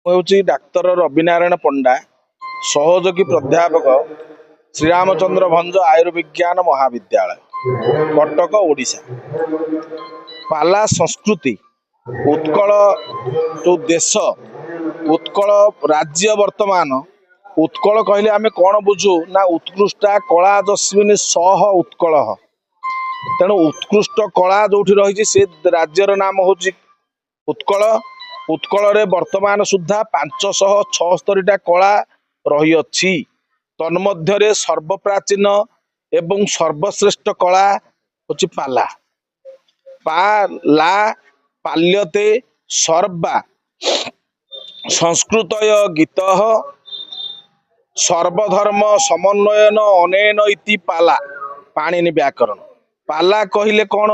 हूँ डाक्तर रविनारायण पंडा सहयोगी प्राध्यापक श्रीरामचंद्र भंज आयुर्विज्ञान महाविद्यालय कटक ओडिशा। पाला संस्कृति उत्कल जो देश उत्कल राज्य वर्तमान उत्कल कहले आम कौन बुझू ना उत्कृष्टा कला जस्मिनी सह उत्कल तेणु उत्कृष्ट कला जो रही से राज्यर नाम हूँ उत्कल। उत्कल रे वर्तमान सुधा 576टा कला रही अछि। तन्मध्य सर्वप्राचीन एवं सर्वश्रेष्ठ कला हूँ पाला। पाला पाल्यते सर्वा संस्कृतय गीत सर्वधर्म समन्वयन अनेन इति पाला पाणिनि व्याकरण। पाला कहले कौन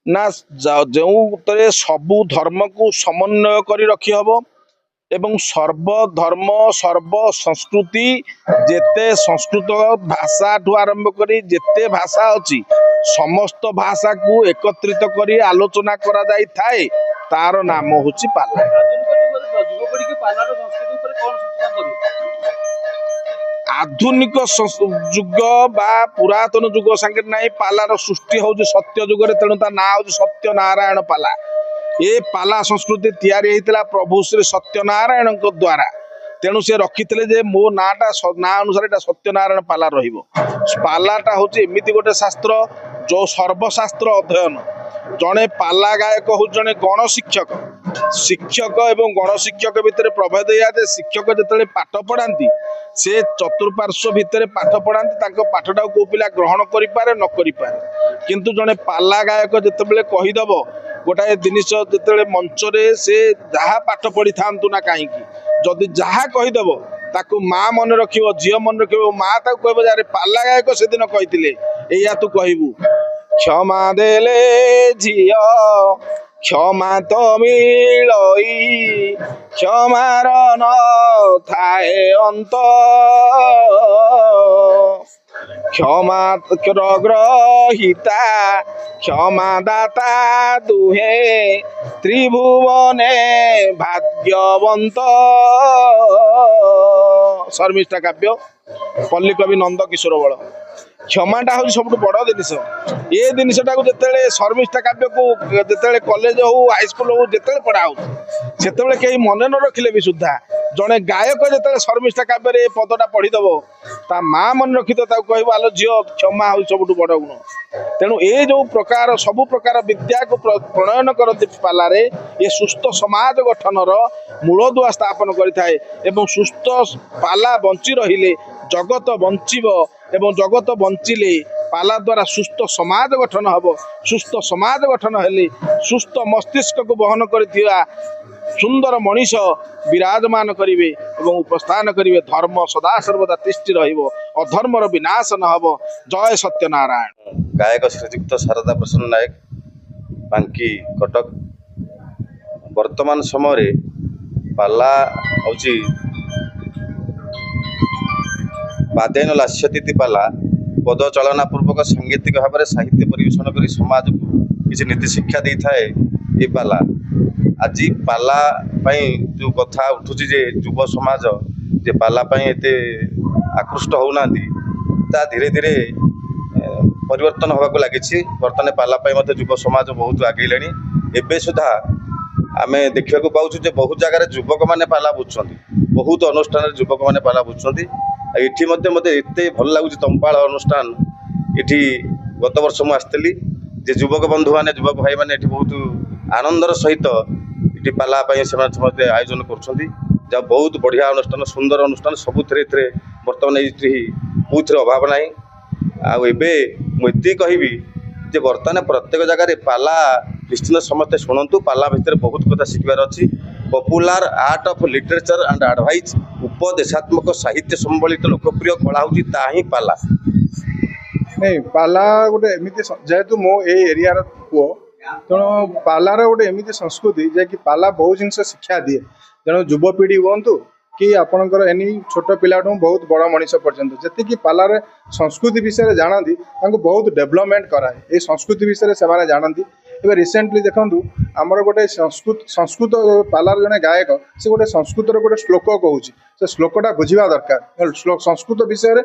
ना जो सबु धर्म को समन्वय करी रखी हबो एवं सर्वधर्म सर्व संस्कृति जेते संस्कृत भाषा ठू आरंभ करी जेते भाषा अछि समस्त भाषा को एकत्रित करी आलोचना करा जाई थाए तार नाम होची पाला। आधुनिक जुग बा पुरातन जुग संगे नहीं पालार सृष्टि हूँ सत्य जुगरे तेणु ता ना हूँ सत्य नारायण पाला। ये पाला संस्कृति तैयारी होता प्रभु श्री सत्यनारायण द्वारा तेणु से रखी जे मो नाटा ना अनुसार सत्यनारायण पाला पालाटा हूँ एमती गोटे शास्त्र जो सर्वशास्त्र अध्ययन। जड़े पाला गायक हूँ जड़े गण शिक्षक शिक्षक एवं गण शिक्षक भितर प्रभेद या शिक्षक जिते पाठ पढ़ाती से चतुर्पार्श्व भितर पाठ पढ़ाती पाठटा को पिला ग्रहण करें न करें किंतु जड़े पाला गायक जिते कहीदेव गोटाए जिनिस जिते मंचरे से जहाँ पाठ पढ़ी था ना कहीं जदि जहाँ कहीदेव ताकू माँ मन रख झील मन रख माँ ताकू कह यार पाला गायक से दिन कही या तू कहबू क्षमा देले झील क्षमा तो मिलई क्षमार न थाए अंत क्षमा ग्रहिता क्षमादाता दुहे त्रिभुवने भाग्यवंत। शर्मिष्ठा काव्य पल्ली कवि नंद किशोर बल। क्षमाटा हूँ सब बड़ जिनिस ये जिनटा को जिते शर्मिष्ठा काव्य को जिते कॉलेज हो हाईस्कल हो जिते पढ़ा हो से कहीं मन न रखिले भी सुधा जड़े गायक जिते शर्मिष्ठा काव्य पदटा पढ़ीदेव ता माँ मन रखी तो कह आलो झील क्षमा हूँ सब बड़ गुण। तेणु ये जो प्रकार सबु प्रकार विद्या को प्रणयन करती पालारे ये सुस्थ समाज गठन मूलदुआ स्थापन करें सुस्थ पाला बंची रहिले जगत बंचिब एवं जगत बंचिले पाला द्वारा सुस्थ समाज गठन हम। सुस्थ समाज गठन हेले सुस्थ मस्तिष्क को बहन करथिबा सुंदर मनीष विराजमान करिवे एवं उपस्थान करिवे धर्म सदा सर्वदा तिष्ठि रहिबो अधर्मर विनाश न हबो। जय सत्यनारायण। गायक श्रीजुक्त शारदा प्रसन्न नायक बांकी कटक। वर्तमान समय पाला हूँ बाध्यन लास्यतिथि पाला पद चलना पूर्वक सांगीतिक भाव में साहित्य परिवेशन कर समाज को किसी नीति शिक्षा दे थाए ये पाला। आज पाला जो कथा उठुची जे युव समाज जे पाला एते आकृष्ट होना धीरे धीरे परिवर्तन होगा लगी। बर्तमान पाला युव समाज बहुत आगे एवं सुधा आम देखा पाचु बहुत जगह युवक मैंने पाला बुझुं बहुत अनुष्ठान युवक मैंने पाला बुझुं। ये मत एत भल लगुच तंपाड़ अनुष्ठान ये गत वर्ष मुझे जे युवक बंधु मैंने युवक भाई मैंने बहुत आनंदर सहित ये पाला से आयोजन कर बहुत बढ़िया अनुष्ठान सुंदर अनुष्ठान सबुथे बर्तमान ये अभाव ना आते कहबी जे बर्तमान प्रत्येक जगह पाला निश्चित समस्ते शुणु पाला भितर बहुत कथा शिखबार अच्छी। Popular art of literature and advice उपदेशात्मक साहित्य संबलित लोकप्रिय कला हूँ पाला। नहीं पाला गोटे एमती जेहेतु मो एरिया पुओ तेणु पालार गोटे एमती संस्कृति जे कि पाला बहुत जिन शिक्षा दिए तेणु युवपीढ़ी हूँ कि आपणकर एनी छोट पिलाठू बहुत बड़ मनीष पर्यंत जी पालार संस्कृति विषय जानती बहुत डेवलपमेंट कराए ये संस्कृति विषय से जानती ଏବେ ରିସେଣ୍ଟଲି ଦେଖନ୍ତୁ ଆମର ଗୋଟେ ସଂସ୍କୃତ ପାଲାର ଜଣେ ଗାୟକ ସେ ଗୋଟେ ସଂସ୍କୃତର ଗୋଟେ ଶ୍ଲୋକ କହୁଛି ସେ ଶ୍ଲୋକଟା ବୁଝିବା ଦରକାର ସଂସ୍କୃତ ବିଷୟରେ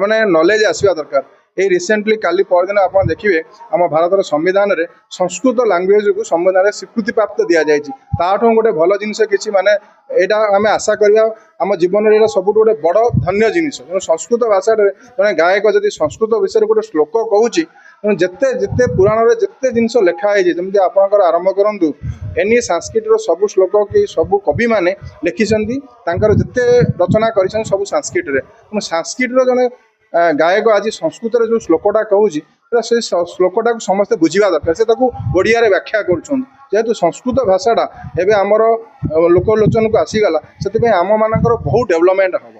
ମାନେ ନଲେଜ ଆସିବା ଦରକାର। এই রিসেন্টলি কালি পরদিন আপনার দেখবে আমার ভারতের সংবিধানের সংস্কৃত ল্যাঙ্গুয়েজকে সংবিধানের স্বীকৃতিপ্রাপ্ত দিয়া যাই তাঠু গোটে ভালো জিনিস কিছু মানে এটা আমি আশা করা আমার জীবনের এটা সবুঠ গোটে বড় ধন্য জিনিস তেমন সংস্কৃত ভাষাটা জনে গায়ক যদি সংস্কৃত বিষয়ে গোটে শ্লোক কହୁଛି তেমন যেতে যেতে পুরাণরে যেতে জিনিস লেখা হয়েছে যেমন আপনার আরম্ভ করতু এনি সংস্কৃতর সবু শ্লোক কি সবু কবি মানে লিখিছেন তাঁর যেতে রচনা করেছেন সবু সংস্কৃতরে তেমন সংস্কৃতর জনে গায়ক আজ সংস্কৃতরে যে শ্লোকটা কହୁଛି ସେ ଶ୍ଲୋକଟାକୁ ସମସ୍ତେ ବୁଝିବା ଦରକାର ସେ ତାକୁ ଓଡ଼ିଆରେ ବ୍ୟାଖ୍ୟା କରୁଛନ୍ତି ଯେହେତୁ ସଂସ୍କୃତ ଭାଷାଟା ଏବେ ଆମର ଲୋକଲୋଚନକୁ ଆସିଗଲା ସେଥିପାଇଁ ଆମମାନଙ୍କର ବହୁତ ଡେଭଲପମେଣ୍ଟ ହେବ।